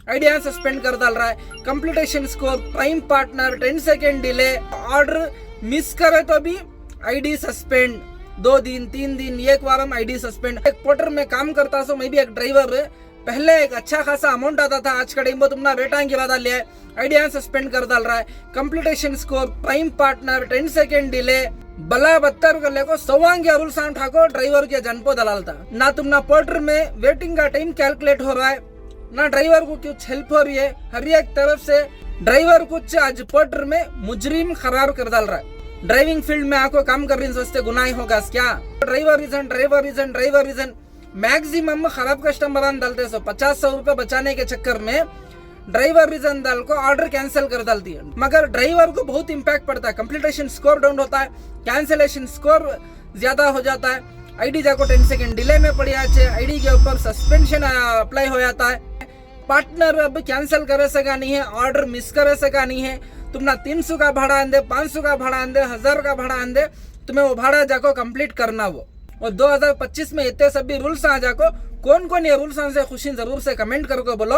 Idea suspend कर डाल रहा है। Completion score, prime partner, 10 second delay, order miss करे तो भी आईडी सस्पेंड, 2 दिन 3 दिन 1 वारम आईडी सस्पेंड। एक पोर्टर में काम करता सो मैं भी एक ड्राइवर, पहले एक अच्छा खासा अमाउंट आता था, आज का टाइम में तुमने रेटा के बाद लिया है, आइडिया सस्पेंड कर डाल रहा है। Completion score, prime partner, 10 second delay, बला बत्तर कर ले को सवांगे रूल सांग ठाको ड्राइवर के जनपो दलालता ना। तुमना पोर्टर में वेटिंग का टाइम कैलकुलेट हो रहा है ना, ड्राइवर को कुछ हेल्प हो रही है। हर एक तरफ से ड्राइवर कुछ आज पोर्टर में मुजरिम करार कर डाल रहा है। ड्राइविंग फील्ड में आपको काम कर रही सोचते गुनाह होगा क्या? ड्राइवर रीजन मैक्सिमम खराब कस्टमर डालते सो 50-100 रुपए बचाने के चक्कर में ड्राइवर रीजन डाल को ऑर्डर कैंसिल कर डालती है, मगर ड्राइवर को बहुत इंपैक्ट पड़ता है। कंप्लीटेशन स्कोर डाउन होता है, कैंसिलेशन स्कोर ज्यादा हो जाता है, आईडी जाको 10 सेकेंड डिले में पड़ी आचे, आईडी के ऊपर सस्पेंशन अप्लाई हो जाता है। पार्टनर अब कैंसिल करे सका नहीं है, ऑर्डर मिस करे सका नहीं है। तुमना 300 का भाड़ा आंदे, 500 का भाड़ा आंदे, 1000 का भाड़ा आंदे, तुम्हें वो भाड़ा जाको कंप्लीट करना वो। और 2025 में इतने सभी रूल्स आ जाको, कौन कौन ये रूल्स से खुशी जरूर से कमेंट करको बोलो।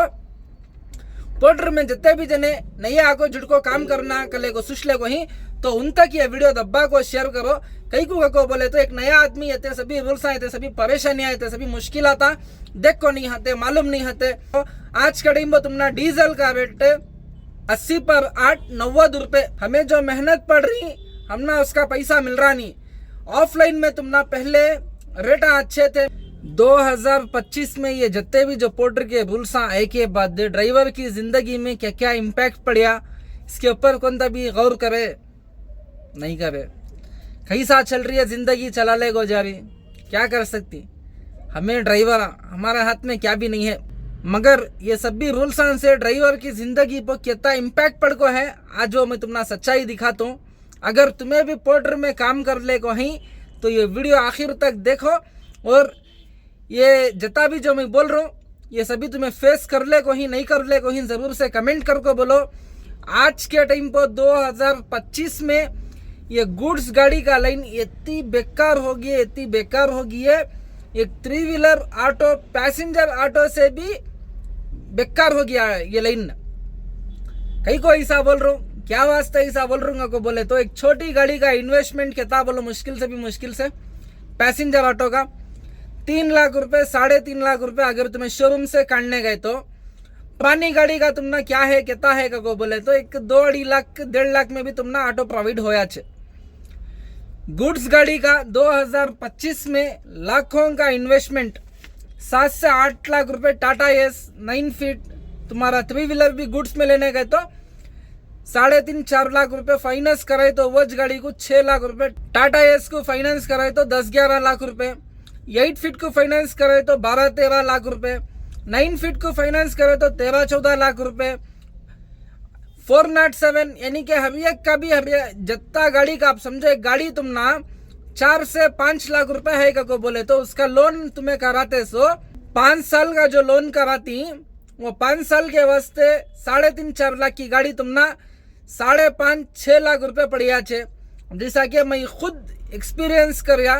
पोर्टर में जितने भी जने नहीं आको जुड़को काम करना कले को सुशले को ही, तो उन तक ये वीडियो दब्बा को शेयर करो। कई को बोले तो एक नया आदमी इतने सभी रूल्स आए थे, सभी परेशानियां आए, सभी मुश्किल आता देख को नहीं आते, मालूम नहीं आते। तो आज के टाइम में तुमना डीजल का रेट 80 पर 8 90 रुपए, हमें जो मेहनत पड़ रही हमना उसका पैसा मिल रहा नहीं। ऑफलाइन में तुमना पहले रेट अच्छे थे। 2025 में ये जितने भी जो पोर्टर के रूल्स आए के बाद ड्राइवर की जिंदगी में क्या क्या इम्पैक्ट पड़ा, इसके ऊपर कौन भी गौर करे नहीं करे। कैसा चल रही है जिंदगी, चला ले गो जा रही, क्या कर सकती। हमें ड्राइवर हमारे हाथ में क्या भी नहीं है, मगर ये सभी रूल्स से ड्राइवर की जिंदगी पर कितना इम्पैक्ट पड़ को है, आज वो मैं तुम्हारा सच्चाई दिखाता हूँ। अगर तुम्हें भी पोर्टर में काम कर ले को ही तो ये वीडियो आखिर तक देखो, और ये जितना भी जो मैं बोल रहा हूँ ये सभी तुम्हें फेस कर ले को ही नहीं कर ले को ही जरूर से कमेंट करको बोलो। आज के टाइम पर 2025 में ये गुड्स गाड़ी का लाइन इतनी बेकार होगी है, एक 3 व्हीलर ऑटो, पैसेंजर ऑटो से भी बेकार हो गया है ये लाइन। कहीं को ऐसा बोल रहा हूँ, क्या वास्ते ऐसा बोल रहा हूँ को बोले तो एक छोटी गाड़ी का इन्वेस्टमेंट कितना बोलो, मुश्किल से पैसेंजर ऑटो का 3 लाख रुपए, 3.5 लाख रुपए अगर तुम्हें शोरूम से काटने गए तो। पुरानी गाड़ी का तुमना क्या है कितना है को बोले तो एक 2-2.5 लाख 1.5 लाख में भी तुमना ऑटो प्रोवाइड होया छे। गुड्स गाड़ी का 2025 में लाखों का इन्वेस्टमेंट, 7 से 8 लाख रुपए टाटा एस 9 फीट तुम्हारा 3 व्हीलर भी गुड्स में लेने गए तो 3.5-4 लाख रुपए फाइनेंस कराए तो वो गाड़ी को 6 लाख रुपए, टाटा एस को फाइनेंस कराए तो 10-11 लाख रुपए, 8 फीट को फाइनेंस करे तो 12-13 लाख रुपए, 9 फीट को फाइनेंस करे तो 13-14 लाख रुपए, 407 यानी कि हर एक का भी जितना गाड़ी का आप समझो, एक गाड़ी तुम ना 4 से 5 लाख रुपए है को बोले तो उसका लोन तुम्हें कराते सो 5 साल का जो लोन कराती वो 5 साल के वास्ते 3.5-4 लाख की गाड़ी तुम ना 5.5-6 लाख रुपए पड़िया छे। जैसा कि मैं खुद एक्सपीरियंस करया,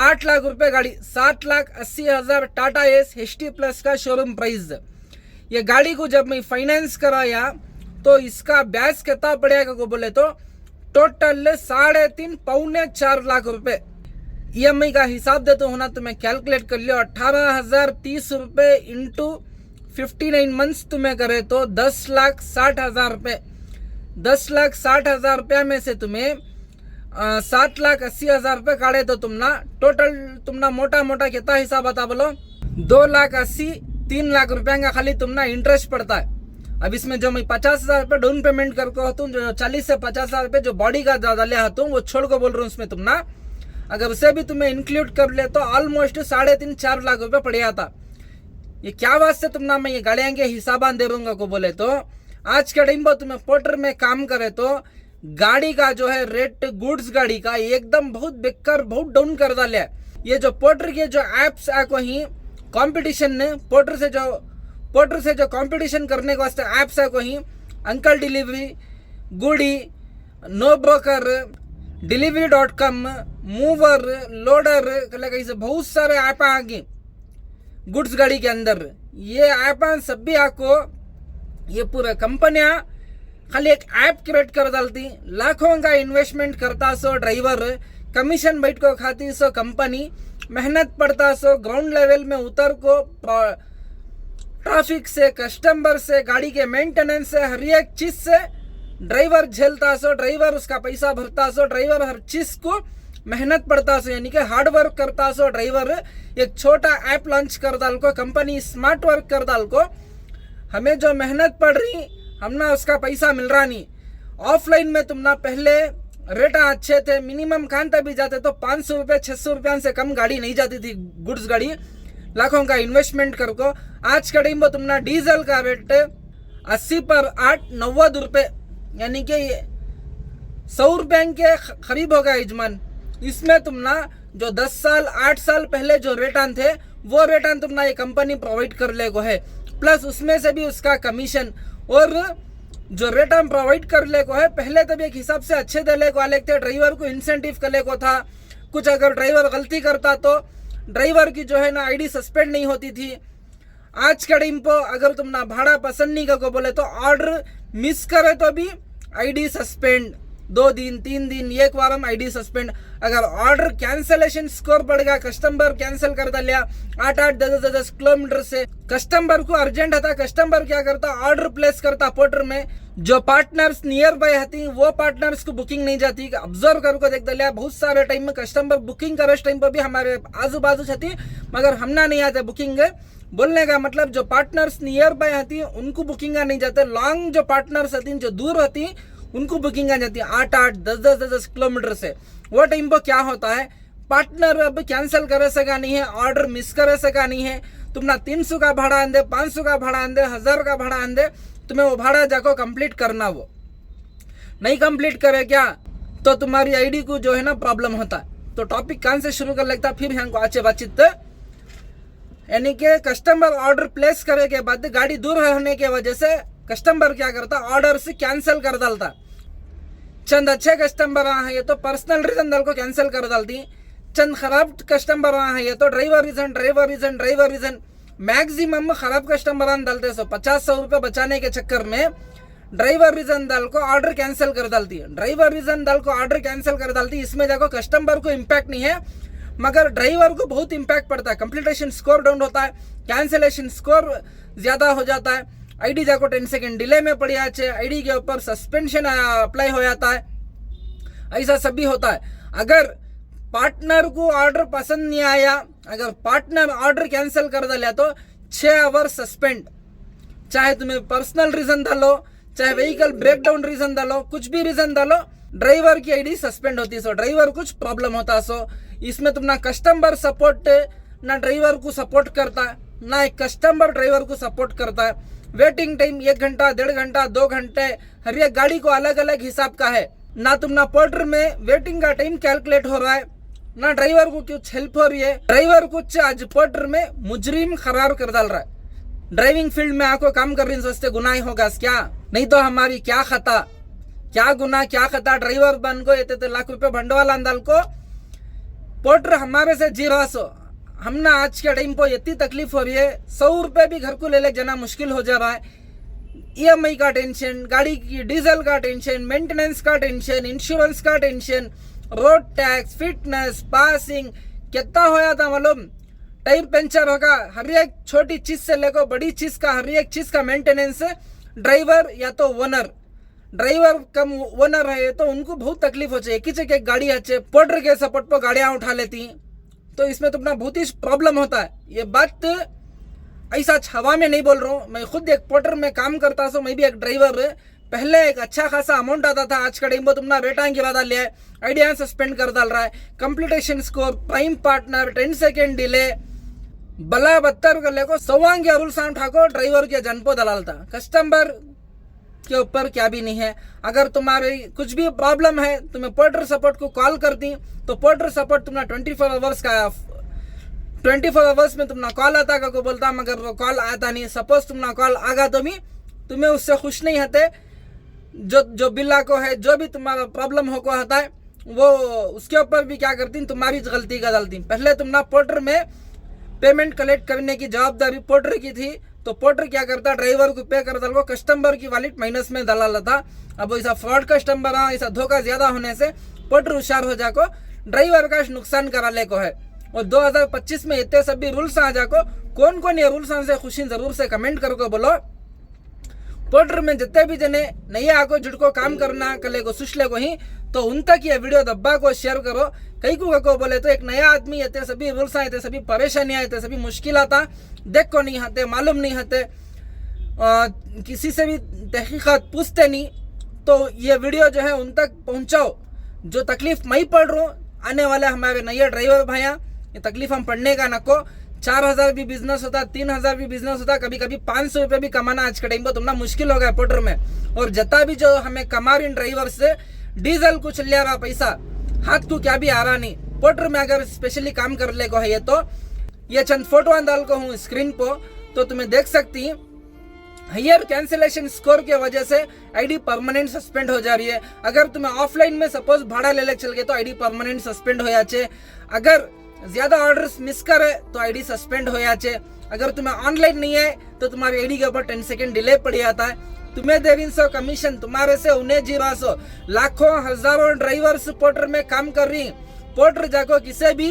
8 लाख रुपए गाड़ी, 7,80,000 टाटा एस HT प्लस का शोरूम प्राइस। ये गाड़ी को जब मैं फाइनेंस कराया तो इसका ब्याज कितना पड़ेगा को बोले तो टोटल 3.5-4 लाख रुपए। EMI का हिसाब देते हो ना तो मैं कैलकुलेट कर लियो, 18,030 रुपए इंटू 59 मंथ्स तुम्हें करे तो 10,60,000 रुपए। 10,60,000 रुपया में से तुम्हें 7,80,000 रुपए काटे तो तुमना टोटल तुमना मोटा कितना हिसाब आता बोलो, 2,80,000 3 लाख रुपया का खाली तुमना इंटरेस्ट पड़ता है। अब इसमें जो मैं 50,000 रुपये डाउन पेमेंट करके हूँ, जो 40 से 50,000 रुपये जो बॉडी का ज्यादा ले आता हूँ वो छोड़ को बोल रहा हूँ, उसमें तुमना अगर उसे भी तुम्हें इंक्लूड कर ले तो ऑलमोस्ट 3.5-4 लाख रुपए पड़ जाता। ये क्या वास्ते तुमना मैं ये गाड़ियां के हिसाब दे दूंगा को बोले तो आज के टाइम पर तुम्हें पोर्टर में काम करे तो गाड़ी का जो है रेट गुड्स गाड़ी का एकदम बहुत बेकार, बहुत डाउन कर डाले। ये जो पोर्टर के जो एप्स है को ही कंपटीशन ने पोर्टर से जो कंपटीशन करने के वास्ते एप्स है को ही अंकल डिलीवरी, गुडी, no broker, delivery.com, mover, loader, कैसे बहुत सारे ऐप आ गए गुड्स गाड़ी के अंदर। ये ऐप सभी आपको ये पूरा कंपनियां खाली एक ऐप क्रिएट कर डालती, लाखों का इन्वेस्टमेंट करता सो ड्राइवर, कमीशन बैठ को खाती सो कंपनी, मेहनत पड़ता सो ग्राउंड लेवल में उतर को ट्रैफिक से, कस्टमर से, गाड़ी के मेंटेनेंस से, हर एक चीज से ड्राइवर झेलता सो, ड्राइवर उसका पैसा भरता सो, ड्राइवर हर चीज को मेहनत पड़ता सो, यानी कि हार्ड वर्क करता सो ड्राइवर। एक छोटा ऐप लॉन्च कर डाल को, कंपनी स्मार्ट वर्क कर डाल को, हमें जो मेहनत पड़ रही हमना उसका पैसा मिल रहा नहीं। ऑफलाइन में तुमना पहले रेट अच्छे थे, मिनिमम कांता भी जाते तो 500 रुपये 600 रुपया से कम गाड़ी नहीं जाती थी, गुड्स गाड़ी, लाखों का इन्वेस्टमेंट कर को। आज के टाइम में तुमना डीजल का रेट 80 पर 8 90 रुपये, यानी कि 100 रुपये के करीब होगा यजमान। इसमें तुमना जो 10 साल 8 साल पहले जो रेटान थे वो रेटान तुमना ये कंपनी प्रोवाइड कर ले को है, प्लस उसमें से भी उसका कमीशन, और जो रेट हम प्रोवाइड कर ले को है पहले तब एक हिसाब से अच्छे दे ले को आले थे, ड्राइवर को इंसेंटिव कर ले को था। कुछ अगर ड्राइवर गलती करता तो ड्राइवर की जो है ना आईडी सस्पेंड नहीं होती थी। आज के टाइम पर अगर तुम ना भाड़ा पसंद नहीं को बोले तो ऑर्डर मिस करे तो भी आईडी सस्पेंड, 2 दिन 3 दिन 1 वारम आईडी सस्पेंड। अगर ऑर्डर कैंसलेशन स्कोर बढ़ेगा, कस्टमर कैंसिल कर लिया 8-8 10-10 किलोमीटर से, कस्टमर को अर्जेंट था, कस्टमर क्या करता ऑर्डर प्लेस करता पोर्टर में, जो पार्टनर्स नियर बाय आती वो पार्टनर्स को बुकिंग नहीं जाती। ऑब्जर्व करके देख लिया बहुत सारे टाइम में कस्टमर बुकिंग करे टाइम पर भी हमारे आजू बाजू छती, मगर हमना नहीं आते बुकिंग। बोलने का मतलब जो पार्टनर्स नियर बाय आती उनको बुकिंग नहीं जाते, लॉन्ग जो पार्टनर्स आती जो दूर होती उनको बुकिंग आ जाती है 8-8 10-10 किलोमीटर से। वो टाइम पर क्या होता है, पार्टनर अब कैंसिल करे सका नहीं है, ऑर्डर मिस करे सका नहीं है, तुमना 300 का भाड़ा आंदे, 500 का भाड़ा आंदे, 1000 का भाड़ा आंदे, तुम्हें वो भाड़ा जाको कंप्लीट करना, वो नहीं कंप्लीट करे क्या तो तुम्हारी आईडी को जो है ना प्रॉब्लम होता है। तो टॉपिक कहाँ से शुरू कर लगता, फिर यहाँ को अच्छे बातचीत, यानी कि कस्टमर ऑर्डर प्लेस करे के बाद गाड़ी दूर होने की वजह से कस्टमर क्या करता ऑर्डर से कैंसिल कर डालता। चंद अच्छे कस्टमर है ये तो पर्सनल रीजन डाल को कैंसिल कर डालती, चंद खराब कस्टमर है ये तो ड्राइवर रीजन मैक्सिमम खराब कस्टमर डालते। 50-100 रुपये बचाने के चक्कर में ड्राइवर रीजन डाल को ऑर्डर कैंसिल कर डालती है, ड्राइवर रीजन डाल को ऑर्डर कैंसिल कर डालती। इसमें जाको कस्टमर को इम्पैक्ट नहीं है मगर ड्राइवर को बहुत इम्पैक्ट पड़ता है, कंप्लीटेशन स्कोर डाउन होता है, कैंसिलेशन स्कोर ज्यादा हो जाता है, आईडी जाको 10 सेकेंड डिले में पड़ी आचे, आईडी के ऊपर सस्पेंशन अप्लाई हो जाता है, ऐसा सब भी होता है। अगर पार्टनर को ऑर्डर पसंद नहीं आया, अगर पार्टनर ऑर्डर कैंसिल कर दिया तो 6 आवर सस्पेंड, चाहे तुम्हें पर्सनल रीजन डालो, चाहे व्हीकल ब्रेकडाउन रीजन डालो, कुछ भी रीजन डालो, ड्राइवर की आईडी सस्पेंड होती है। सो ड्राइवर कुछ प्रॉब्लम होता है। सो इसमें तुम ना कस्टमर सपोर्ट ना ड्राइवर को सपोर्ट करता है, ना एक कस्टमर ड्राइवर को सपोर्ट करता है। वेटिंग टाइम 1 घंटा 1.5 घंटा 2 घंटे, हर एक गाड़ी को अलग अलग हिसाब का है। ना तुम ना पोर्टर में वेटिंग का टाइम कैलकुलेट हो रहा है, ना ड्राइवर को कुछ हेल्प हो रही है। ड्राइवर कुछ आज पोर्टर में मुजरिम करार कर डाल रहा है। ड्राइविंग फील्ड में आको काम कर रही सोचते गुनाह होगा क्या, नहीं तो हमारी क्या खता, क्या गुनाह क्या खता। ड्राइवर बन को ये लाख रुपए भंडवाल अंदाल को पोर्टर हमारे से जी रहा। सो हमने आज के टाइम पर इतनी तकलीफ हो रही है, 100 रुपये भी घर को ले जाना मुश्किल हो जा रहा है। EMI का टेंशन, गाड़ी की डीजल का टेंशन, मेंटेनेंस का टेंशन, इंश्योरेंस का tension, road tax, fitness, passing, कितना होया था मालूम, टायर पंचर होगा, हर एक छोटी चीज से लेकर बड़ी चीज का हर एक चीज का मेंटेनेंस ड्राइवर या तो ओनर, ड्राइवर कम ओनर है तो उनको बहुत तकलीफ हो जाए। एक गाड़ी अच्छे पोर्टर के सपोर्ट पर गाड़ियां उठा लेती, तो इसमें तो अपना बहुत ही प्रॉब्लम होता है। ये बात ऐसा हवा में नहीं बोल रहा हूँ, मैं खुद एक पोर्टर में काम करता हूँ, मैं भी एक ड्राइवर। पहले एक अच्छा खासा अमाउंट आता था, आज का टाइम पर तुमना रेटा गिरा डाल लिया है, आइडिया सस्पेंड कर डाल रहा है, completion score, prime partner, 10 second delay, बला बत्तर कर ले को सवांग या रूल्स ठाको ड्राइवर के जनपो दलाल था। कस्टमर के ऊपर क्या भी नहीं है। अगर तुम्हारी कुछ भी प्रॉब्लम है तुम्हें पोर्टर सपोर्ट को कॉल करती तो पोर्टर सपोर्ट तुम्हारा 24 आवर्स में तुम्हारा कॉल आता को बोलता, मगर वो कॉल आता नहीं। सपोज तुम्हारा कॉल आगा तो भी तुम्हें उससे खुश नहीं होते, जो बिल्ला को है जो भी तुम्हारा प्रॉब्लम हो को होता है वो उसके ऊपर भी क्या करती तुम्हारी गलती का डालती। पहले तुम्हारा पोर्टर में पेमेंट कलेक्ट करने की जवाबदारी पोर्टर की थी, तो पोर्टर क्या करता, ड्राइवर को पे करता को कस्टमर की वॉलेट माइनस में डाला था। अब ऐसा फ्रॉड कस्टमर ऐसा धोखा ज्यादा होने से पोर्टर होशियार हो जाको ड्राइवर का नुकसान करा ले को है। और 2025 में इतने सभी रूल्स आ जाको, कौन कौन ये रूल्स से खुशी जरूर से कमेंट करको बोलो। पोर्टर में जितने भी जने नहीं आको जुड़को काम करना कले को सुशले को ही, तो उन तक ये वीडियो दब्बा को शेयर करो। कई को बोले तो एक नया आदमी इतने सभी रूल्स आए थे, सभी परेशानियां आए, सभी मुश्किल आता देख को नहीं आते, मालूम नहीं आते, किसी से भी तहकीकात पूछते नहीं, तो ये वीडियो जो है उन तक पहुंचाओ। जो तकलीफ मैं पढ़ रहा हूँ, आने वाले हमारे नए ड्राइवर भाइया, ये तकलीफ हम पढ़ने का नको। 4000 भी बिजनेस होता, 3000 भी बिजनेस होता, कभी कभी 500 रुपये भी कमाना आज के टाइम पर तुमना मुश्किल हो गया पोर्टर में। और जता भी जो हमें कमा रही ड्राइवर से डीजल कुछ ले रहा पैसा, हाथ को क्या भी आ रहा नहीं। पोर्टर में अगर स्पेशली काम कर ले को है तो ये चंद फोटो डाल को हूँ स्क्रीन पर, तो तुम्हें देख सकती हायर कैंसिलेशन स्कोर के वजह से आईडी परमानेंट सस्पेंड हो जा रही है। अगर तुम्हें ऑफलाइन में सपोज भाड़ा ले चल गए तो आईडी परमानेंट सस्पेंड हो जाचे। अगर ज्यादा ऑर्डर्स मिस करे तो आईडी सस्पेंड हो जाचे। अगर तुम्हें ऑनलाइन नहीं है तो तुम्हारी आईडी के ऊपर 10 सेकंड डिले पड़ जाता है। तुम्हें 350 कमीशन, तुम्हारे से उन्हें 0 लाखों हजारों ड्राइवर्स पोर्टर में काम कर रही। पोर्टर जाको किसे भी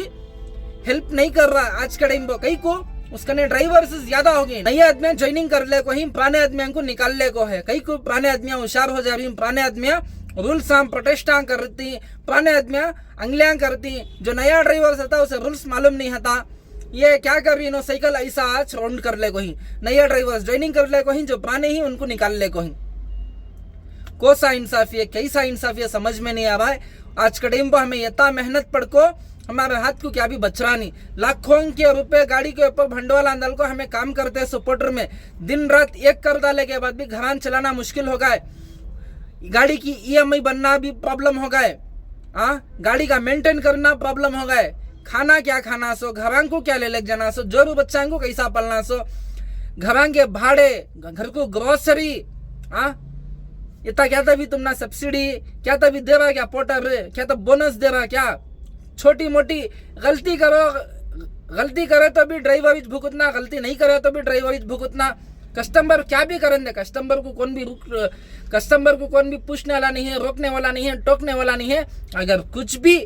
हेल्प नहीं कर रहा आज के टाइम पर, कई को उसका ने ड्राइवर से ज्यादा हो गई। नए आदमी ज्वाइनिंग कर ले को ही, पुराने आदमियों को निकाल ले को है। कई को पुराने आदमियां होशियार हो जा रही, पुराने आदमियां रूल्स प्रोटेस्टा करती, पुराने आदमियां अंगलियां करती। जो नया ड्राइवर होता उसे रूल्स मालूम नहीं होता, ये क्या कर रही नो साइकिल ऐसा आज राउंड कर ले को ही। नया ड्राइवर ज्वाइनिंग कर ले को ही, जो पुराने ही उनको निकाल ले को ही। कौन इंसाफी है, कैसा इंसाफी है, समझ में नहीं आ रहा है। आज के टाइम पर हमें इतना मेहनत पड़ को हमारे हाथ को क्या भी बच रहा नहीं। लाखों के रुपए गाड़ी के ऊपर भंडवाल डाल को हमें काम करते हैं सपोर्टर में, दिन रात एक कर डाले के बाद भी घरान चलाना मुश्किल हो गया। गाड़ी की ईएमआई बनना भी प्रॉब्लम हो गए, गाड़ी का मेंटेन करना प्रॉब्लम हो गए। खाना क्या खाना सो, घरां को क्या ले जाना सो, जोरू बच्चा को कैसा पलना सो, घरां के भाड़े, घर को ग्रोसरी, इतना क्या था भी तुमना सब्सिडी क्या था भी दे रहा क्या पोर्टर, क्या था बोनस दे रहा क्या। छोटी मोटी गलती करे तो भी ड्राइवर भुगतना, गलती नहीं करे तो भी ड्राइवर भुगतना। कस्टमर क्या भी करेंगे, कस्टमर को कौन भी पूछने वाला नहीं है, रोकने वाला नहीं है, टोकने वाला नहीं है। अगर कुछ भी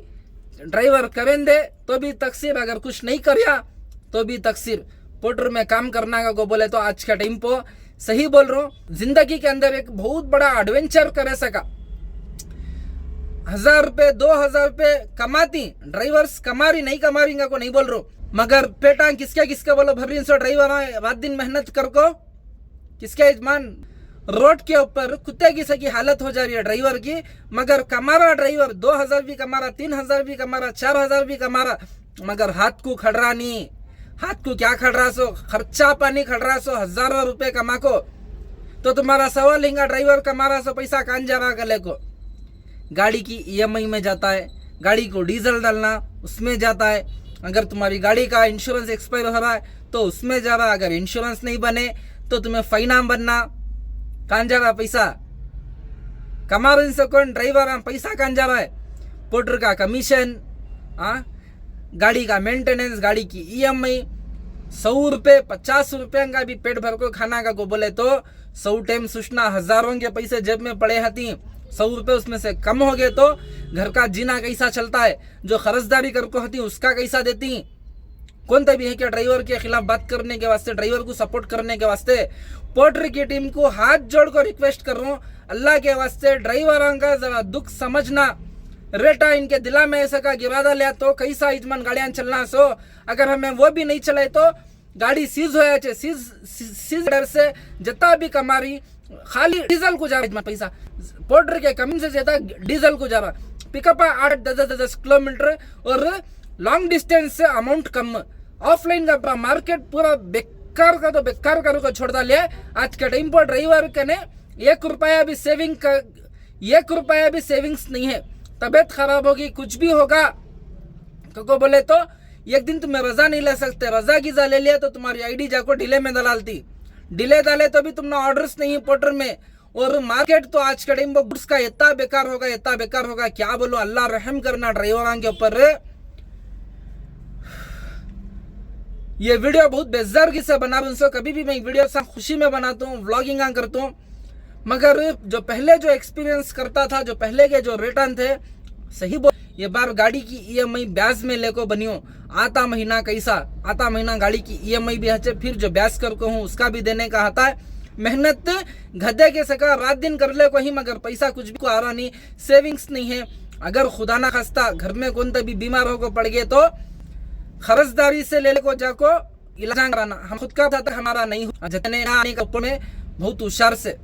ड्राइवर करेंगे तो भी तकसीर, अगर कुछ नहीं करिया तो भी तकसीर। पोर्टर में काम करना का को बोले तो आज का टाइम पर सही बोल रहा हूँ, जिंदगी के अंदर एक बहुत बड़ा एडवेंचर करे सका। 1000 रुपए 2000 रुपए कमाती ड्राइवर्स, कमा रही नहीं कमा रही को नहीं बोल रहा, मगर पेटा किसके बोलो भर रही सो ड्राइवर रात दिन मेहनत कर को, किसके यजमान रोड के ऊपर कुत्ते की सकी हालत हो जा रही है ड्राइवर की। मगर कमा रहा ड्राइवर 2000 भी कमा रहा, 3000 भी कमा रहा, 4000 भी कमा रहा, मगर हाथ को खड़ रहा नहीं। हाथ को क्या खड़ रहा सो, खर्चा पानी खड़ रहा सो, हजारों रुपए कमा को। तो तुम्हारा सवाल हिंगा ड्राइवर कमा रहा सो पैसा कान जा रहा गले को। गाड़ी की ईएमआई में जाता है, गाड़ी को डीजल डालना उसमें जाता है। अगर तुम्हारी गाड़ी का इंश्योरेंस एक्सपायर हो रहा है तो उसमें जा रहा, अगर इंश्योरेंस नहीं बने तो तुम्हें फाइना बनना, कान जा रहा पैसा। कमा रहे से कौन ड्राइवर पैसा कान जा रहा है, पोर्टर का कमीशन, गाड़ी का मेंटेनेंस, गाड़ी की ईएमआई। 100 रुपये 50 रुपये का भी पेट भर को खाना का को बोले तो 100 टाइम सोचना, हजारों के पैसे जेब में पड़े हती, 100 रुपये उसमें से कम हो गए तो घर का जीना कैसा चलता है, जो खर्चदारी करको होती उसका कैसा देती। कौन भी है क्या ड्राइवर के खिलाफ बात करने के वास्ते, ड्राइवर को सपोर्ट करने के वास्ते। पोर्टर की टीम को हाथ जोड़ कर रिक्वेस्ट कर रहा हूँ, अल्लाह के वास्ते ड्राइवरों का जरा दुख समझना। रेटा इनके दिला में ऐसा का गिरादा लिया तो कैसा इजमान गाड़ियां चलना सो। अगर हमें वो भी नहीं चलाए तो गाड़ी सीज हो जाए, सीज डर से जता भी कमा रही खाली डीजल को जा रहा पैसा। पोर्टर के कमी से ज्यादा डीजल को जा रहा। पिकअप 8-10 किलोमीटर और लॉन्ग डिस्टेंस से अमाउंट कम। ऑफलाइन का मार्केट पूरा बेकार का तो बेकार करो को छोड़ डाले। आज के टाइम पर ड्राइवर के ने 1 रुपया भी सेविंग्स नहीं है। तबीयत खराब होगी, कुछ भी होगा तो बोले तो एक दिन तुम्हें रजा नहीं ले सकते। रजा की ले लिया तो तुम्हारी आईडी जाको डिले में डालती, डिले डाले तो भी तुमने ऑर्डर्स नहीं पोर्टर में। और मार्केट तो आज के टाइम पर गुड्स का इतना बेकार होगा, क्या बोलो। अल्लाह रहम करना ड्राइवरों के ऊपर। ये वीडियो बहुत बेजारगी से बना रहा हूँ। कभी भी मैं वीडियो से खुशी में बनाता हूँ, व्लॉगिंग करता हूँ, मगर जो पहले जो एक्सपीरियंस करता था, जो पहले के जो रिटर्न थे, सही बोल, ये बार गाड़ी की EMI ब्याज में लेको बनियो। आता महीना कैसा, आता महीना गाड़ी की EMI भी है, फिर जो ब्याज कर को हूँ उसका भी देने का आता है। मेहनत गधे के सका रात दिन कर ले को ही, मगर पैसा कुछ भी को आ रहा नहीं, सेविंग्स नहीं है। अगर खुदा ना खास्ता घर में कौन तभी बीमार होकर पड़ गए तो खर्चदारी से ले को जाको इलाज कराना। हम खुद का था हमारा नहीं हुआ, जितने आने का ऊपर में बहुत होशियार से।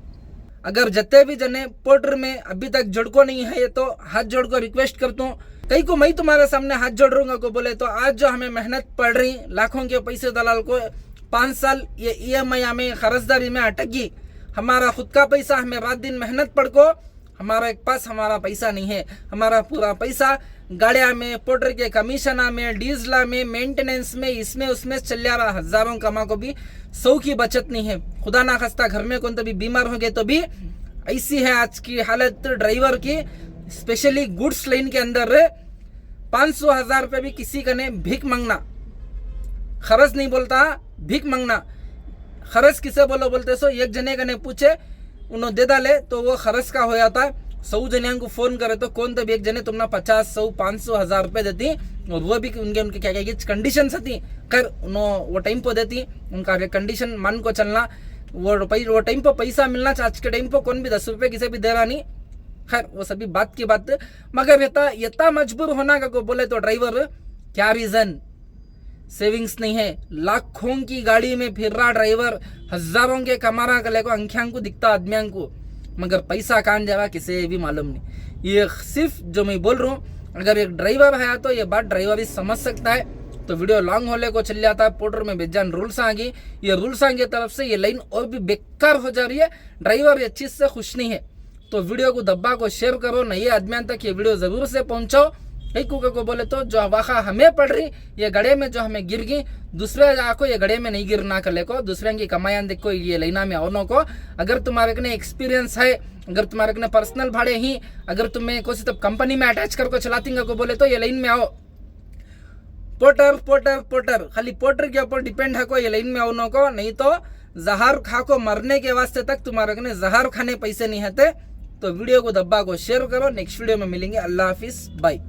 अगर जते भी जने पोर्टर में अभी तक जुड़को नहीं है, ये तो हाथ जोड़ को रिक्वेस्ट करता हूँ। कई को मैं तुम्हारे सामने हाथ जोड़ दूंगा को बोले तो आज जो हमें मेहनत पड़ रही, लाखों के पैसे दलाल को 5 साल ये EMI हमें खर्चदारी में अटक गई। हमारा खुद का पैसा, हमें रात दिन मेहनत पड़ को हमारा एक पास हमारा पैसा नहीं है। हमारा पूरा पैसा गाड़िया में, पोर्टर के कमीशना में, डीजला में, मेंटेनेंस में, इसमें उसमें चल जा रहा। हजारों कमा को भी 100 की बचत नहीं है। खुदा ना खास्ता घर में कौन तभी बीमार हो गए तो भी ऐसी है आज की हालत ड्राइवर की। स्पेशली गुड्स लाइन के अंदर 500,000 रुपये भी किसी का ने भीख मांगना, खर्च नहीं बोलता, भीख मांगना। खर्च किसे बोलो बोलते सो एक जने का ने पूछे, उन्होंने दे डाले तो वो खर्च का हो जाता है। 100 जने को फोन करे तो कौन तभी एक जने तुमने 50, 100, 500,000 रुपये देती, और वो भी उनके क्या क्या कंडीशन थी। खैर वो टाइम पर देती, उनका कंडीशन मान को चलना, वो टाइम पर पैसा मिलना। आज के टाइम पर कौन भी 10 रुपये किसी भी दे रहा नहीं। खैर वो सभी बात की बात, मगर यता मजबूर होना का को बोले तो ड्राइवर क्या रीजन, सेविंग्स नहीं है। लाखों की गाड़ी में फिर रहा ड्राइवर, हजारों के कमारा कले को अंख्यां को दिखता आदमियों को, मगर पैसा कहाँ जा रहा किसे भी मालूम नहीं। ये सिर्फ जो मैं बोल रहा हूँ, अगर एक ड्राइवर है तो ये बात ड्राइवर ही समझ सकता है। तो वीडियो लॉन्ग होने को चल जाता है। पोर्टर में बेजान रूल्स आ गई, ये रूल्स आगे तरफ से ये लाइन और भी बेकार हो जा रही है। ड्राइवर ये चीज से खुश नहीं है। तो वीडियो को दब्बा को शेयर करो, नए आदमियों तक ये वीडियो जरूर से पहुंचाओ। कई को बोले तो जो वाखा हमें पड़ रही, ये गड़े में जो हमें गिर गई, दूसरे को ये गड़े में नहीं गिरना कले को, दूसरे की कमाया देखो ये लाइना में आओ को। अगर तुम्हारे कने एक्सपीरियंस है, अगर तुम्हारे कने पर्सनल भाड़े ही, अगर तुम्हें कोई तब कंपनी में अटैच करके चलाती को बोले तो ये लाइन में आओ। पोर्टर पोर्टर पोर्टर, खाली पोर्टर के ऊपर डिपेंड है को ये लाइन में आओ को, नहीं तो जहर खा को मरने के वास्ते तक तुम्हारे कने जहर खाने पैसे नहीं होते। तो वीडियो को दब्बा को शेयर करो। नेक्स्ट वीडियो में मिलेंगे। अल्लाह हाफिज, बाय।